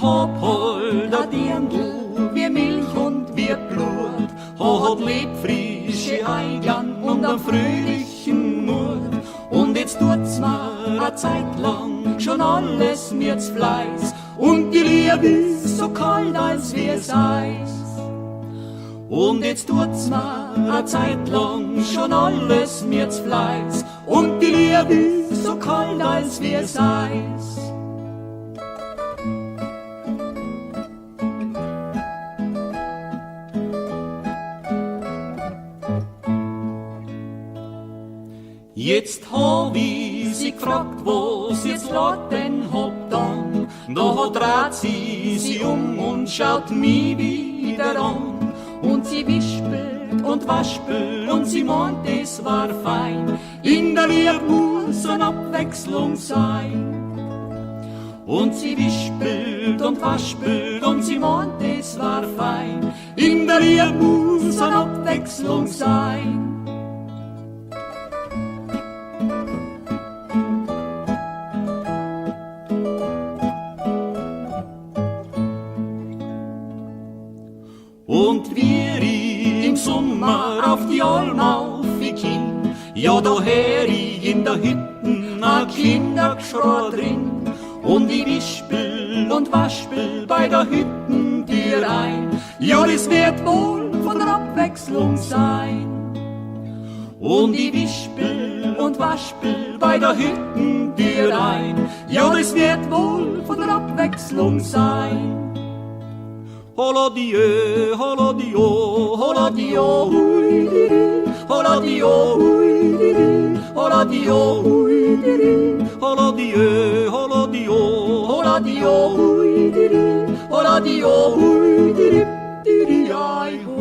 hab halt a Dirndl, wie Milch und wie Blut, hat lebfrische Eigen und einen fröhlichen Mut. Und jetzt tut's mir a Zeit lang schon alles mir zu Fleiß, und die Liebe ist so kalt, als wär's Eis. Und jetzt tut's mir a Zeit lang schon alles mir zu Fleiß, und die Liebe ist so kalt, als wär's Eis. Jetzt hab ich sie gefragt, was jetzt lädt denn habt an. Da dreht sie sich und schaut mich wieder an. Und sie wispelt und waspelt und sie meint, es war fein. In der Liebe muss eine Abwechslung sein. Und sie wispelt und waspelt und sie meint, es war fein. In der Liebe muss eine Abwechslung sein. Und wir im Sommer auf die Alm aufgehen, ja, da hör ich in der Hütten a Kindergeschrei drin. Und ich wispel und waspel bei der Hüttentür ein, ja, das wird wohl von der Abwechslung sein. Und ich wispel und waspel bei der Hüttentür ein, ja, das wird wohl von der Abwechslung sein. Holla-die-ö, holla-die-o, holla-die-o, hui-di-di, holla-die-o, hui-di-di, holla-die-o, hui-di-di, holla-die-ö, holla-die-o, holla-die-o, hui-di-di, holla-die-o, hui-di-di, di-di-ai.